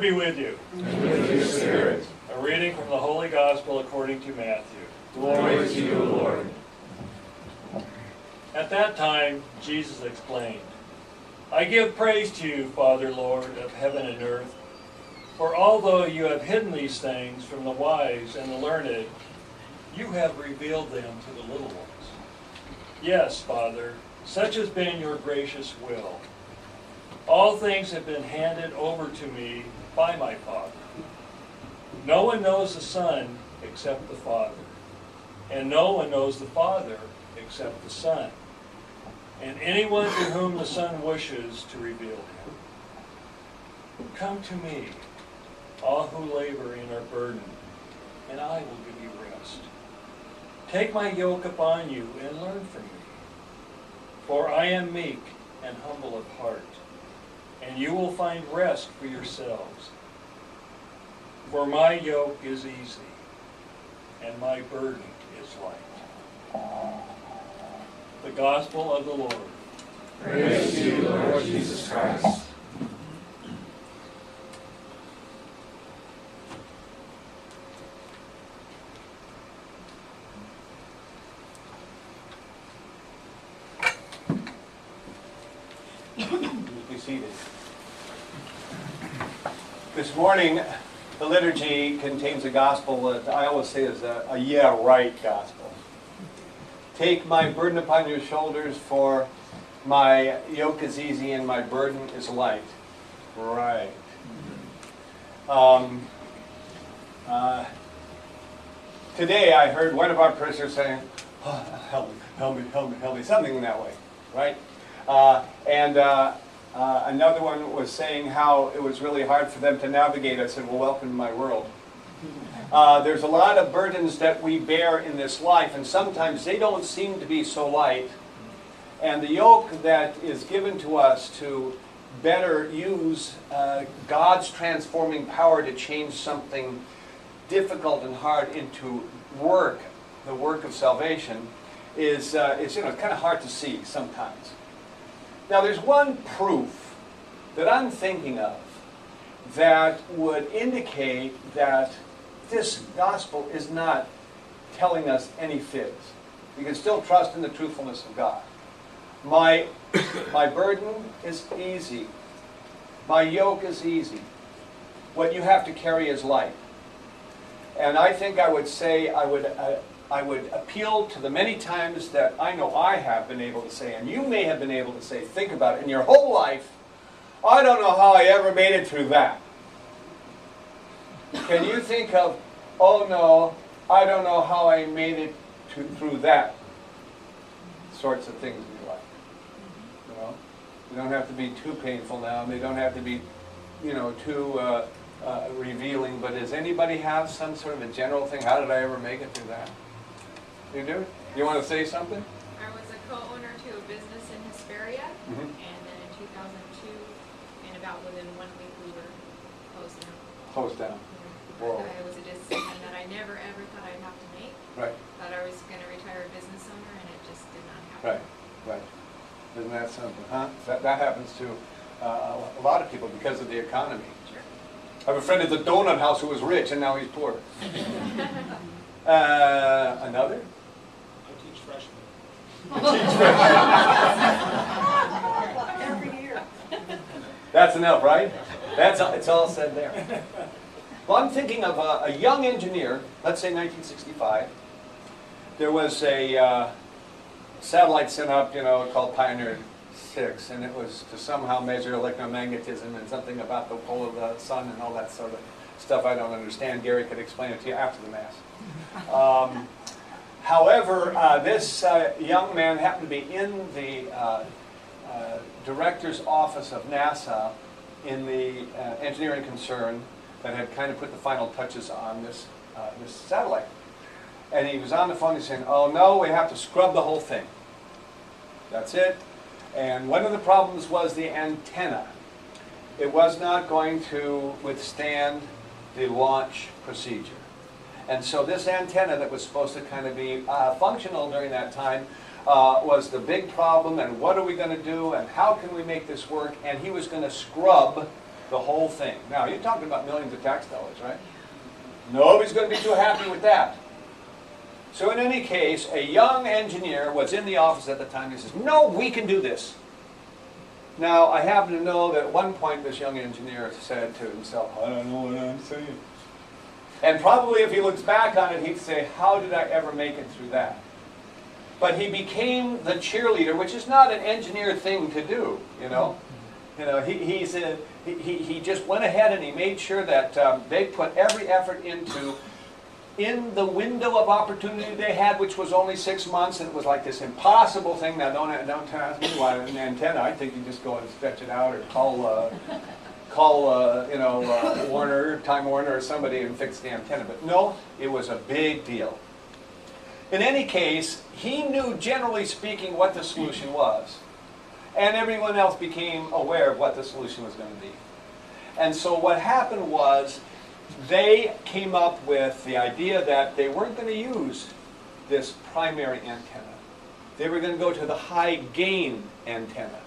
be with you. And with your spirit. A reading from the Holy Gospel according to Matthew. Glory to you, Lord. At that time, Jesus explained, I give praise to you, Father, Lord of heaven and earth, for although you have hidden these things from the wise and the learned, you have revealed them to the little ones. Yes, Father, such has been your gracious will. All things have been handed over to me by my Father. No one knows the Son except the Father, and no one knows the Father except the Son, and anyone to whom the Son wishes to reveal him. Come to me, all who labor and are burdened, and I will give you rest. Take my yoke upon you and learn from me, for I am meek and humble of heart, and you will find rest for yourselves. For my yoke is easy, and my burden is light. The Gospel of the Lord. Praise to you, Lord Jesus Christ. Be seated. This morning, the liturgy contains a gospel that I always say is a yeah, right gospel. Take my burden upon your shoulders, for my yoke is easy and my burden is light. Right. Today I heard one of our parishioners saying, oh, help me, help me, help me, help me, something in that way, right? Another one was saying how it was really hard for them to navigate. I said, well, welcome to my world. There's a lot of burdens that we bear in this life, and sometimes they don't seem to be so light. And the yoke that is given to us to better use God's transforming power to change something difficult and hard into work, the work of salvation, is kind of hard to see sometimes. Now, there's one proof that I'm thinking of that would indicate that this gospel is not telling us any fibs. You can still trust in the truthfulness of God. My burden is easy. My yoke is easy. What you have to carry is light. And I think I would say, I would appeal to the many times that I know I have been able to say, and you may have been able to say, think about it, in your whole life, I don't know how I ever made it through that. Can you think of, oh no, I don't know how I made it through that sorts of things in your life? You know, they don't have to be too painful now. They don't have to be, too revealing. But does anybody have some sort of a general thing? How did I ever make it through that? You do? You want to say something? I was a co-owner to a business in Hesperia, and then in 2002, and about within 1 week, we were closed down. Closed down. Whoa. It was a decision that I never ever thought I'd have to make. Right. Thought I was going to retire a business owner, and it just did not happen. Right. Isn't that something, huh? That happens to a lot of people because of the economy. Sure. I have a friend at the donut house who was rich, and now he's poor. Another? I teach freshmen. Every year. That's enough, right? It's all said there. Well, I'm thinking of a young engineer, let's say 1965. There was a satellite sent up, called Pioneer 6, and it was to somehow measure electromagnetism and something about the pull of the sun and all that sort of stuff I don't understand. Gary could explain it to you after the Mass. However, this young man happened to be in the director's office of NASA in the engineering concern that had kind of put the final touches on this satellite. And he was on the phone, he's saying, oh no, we have to scrub the whole thing. That's it. And one of the problems was the antenna. It was not going to withstand the launch procedure. And so this antenna that was supposed to kind of be functional during that time was the big problem, and what are we going to do, and how can we make this work? And he was going to scrub the whole thing. Now, you're talking about millions of tax dollars, right? Nobody's going to be too happy with that. So in any case, a young engineer was in the office at the time. He says, no, we can do this. Now, I happen to know that at one point this young engineer said to himself, I don't know what I'm saying. And probably if he looks back on it, he'd say, how did I ever make it through that? But he became the cheerleader, which is not an engineer thing to do, you know. He just went ahead and he made sure that they put every effort into, in the window of opportunity they had, which was only 6 months, and it was like this impossible thing. Now, don't ask me why an antenna. I think you just go and stretch it out, or call Warner, Time Warner, or somebody and fix the antenna. But no, it was a big deal. In any case, he knew, generally speaking, what the solution was. And everyone else became aware of what the solution was going to be. And so what happened was, they came up with the idea that they weren't going to use this primary antenna. They were going to go to the high gain antenna.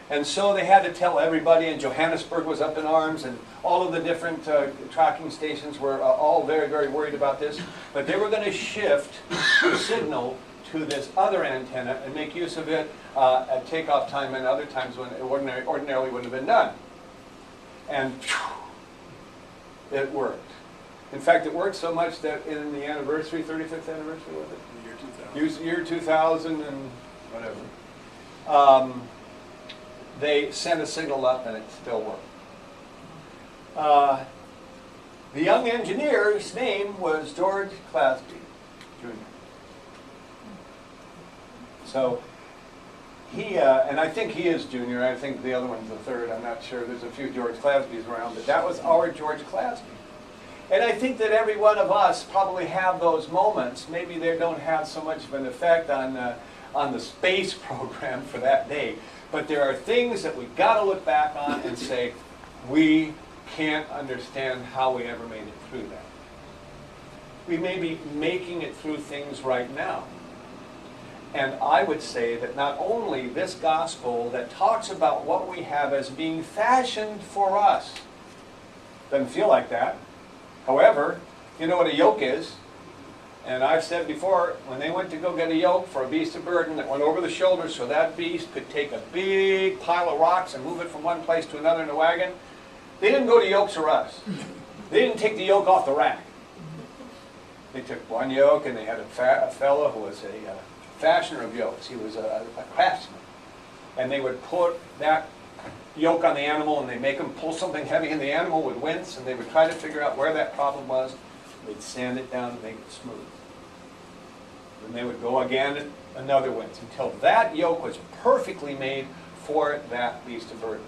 And so they had to tell everybody, and Johannesburg was up in arms, and all of the different tracking stations were all very, very worried about this. But they were going to shift the signal to this other antenna and make use of it at takeoff time and other times when it ordinarily wouldn't have been done. And it worked. In fact, it worked so much that in the anniversary, 35th anniversary, was it? The year 2000. Year 2000 and whatever. They sent a signal up and it still worked. The young engineer's name was George Clasby, Jr. So he, and I think he is junior, I think the other one's the third, I'm not sure, there's a few George Clasbys around, but that was our George Clasby. And I think that every one of us probably have those moments. Maybe they don't have so much of an effect on the space program for that day, but there are things that we've got to look back on and say, we can't understand how we ever made it through that. We may be making it through things right now. And I would say that not only this gospel that talks about what we have as being fashioned for us, doesn't feel like that. However, you know what a yoke is. And I've said before, when they went to go get a yoke for a beast of burden that went over the shoulders so that beast could take a big pile of rocks and move it from one place to another in a wagon, they didn't go to Yokes R Us. They didn't take the yoke off the rack. They took one yoke and they had a fellow who was a fashioner of yokes. He was a craftsman. And they would put that yoke on the animal and they'd make him pull something heavy and the animal would wince and they would try to figure out where that problem was. They'd sand it down and make it smooth. Then they would go again, another wince, until that yoke was perfectly made for that beast of burden.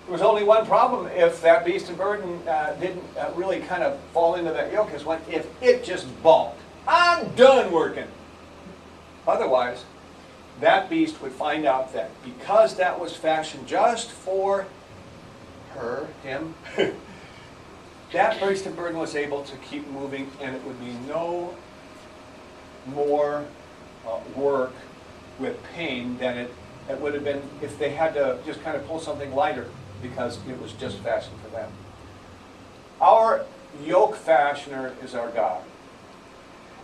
There was only one problem if that beast of burden didn't really kind of fall into that yoke, is when if it just balked. I'm done working. Otherwise, that beast would find out that because that was fashioned just for her, him, that beast of burden was able to keep moving, and it would be no more work with pain than it would have been if they had to just kind of pull something lighter, because it was just fashioned for them. Our yoke fashioner is our God.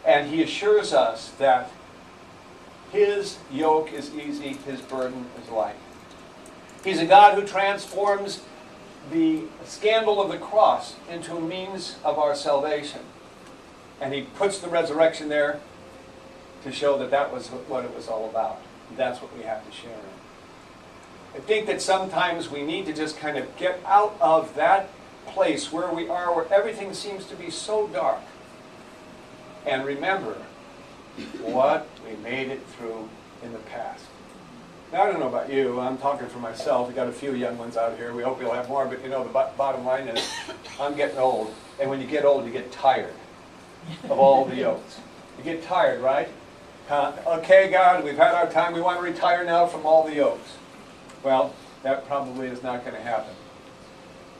And He assures us that His yoke is easy, His burden is light. He's a God who transforms the scandal of the cross into a means of our salvation. And He puts the resurrection there to show that that was what it was all about. That's what we have to share in. I think that sometimes we need to just kind of get out of that place where we are, where everything seems to be so dark, and remember what we made it through in the past. Now, I don't know about you, I'm talking for myself. We've got a few young ones out here. We hope you'll have more, but you know, the bottom line is I'm getting old, and when you get old, you get tired of all the yokes. You get tired, right? Okay, God, we've had our time. We want to retire now from all the yokes. Well, that probably is not going to happen.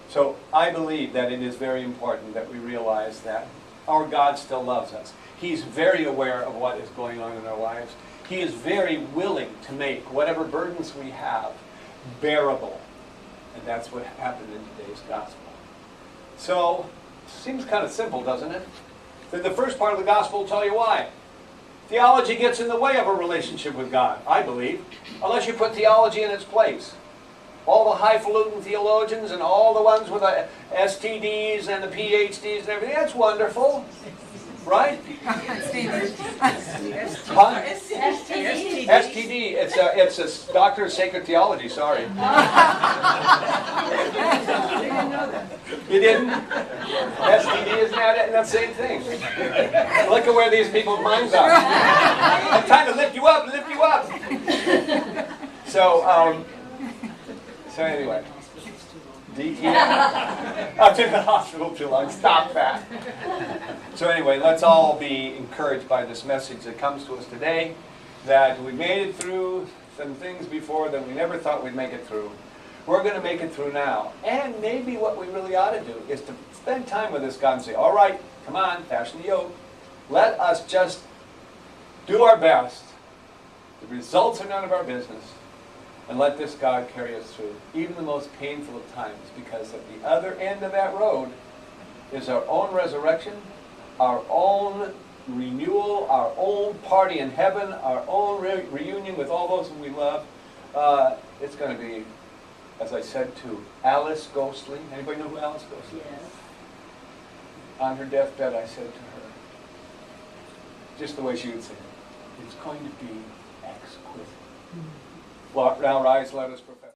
So I believe that it is very important that we realize that our God still loves us. He's very aware of what is going on in our lives. He is very willing to make whatever burdens we have bearable. And that's what happened in today's gospel. So, seems kind of simple, doesn't it? Then the first part of the gospel will tell you why. Theology gets in the way of a relationship with God, I believe, unless you put theology in its place. All the highfalutin theologians and all the ones with the STDs and the PhDs and everything, that's wonderful. Right? Huh? STD. It's a doctor of sacred theology, sorry. You didn't? STD, isn't that the same thing? Look at where these people's minds are. I'm trying to lift you up, So anyway. DTM. I've been in the hospital too long. Stop that. So anyway, let's all be encouraged by this message that comes to us today, that we made it through some things before that we never thought we'd make it through. We're going to make it through now. And maybe what we really ought to do is to spend time with this God and say, all right, come on, fasten the yoke. Let us just do our best. The results are none of our business. And let this God carry us through even the most painful of times, because at the other end of that road is our own resurrection, our own renewal, our own party in heaven, our own reunion with all those whom we love. It's going to be, as I said to Alice Ghostly. Anybody know who Alice Ghostly is? Yes. On her deathbed, I said to her, just the way she would say it, it's going to be exquisite. Now rise, let us profess.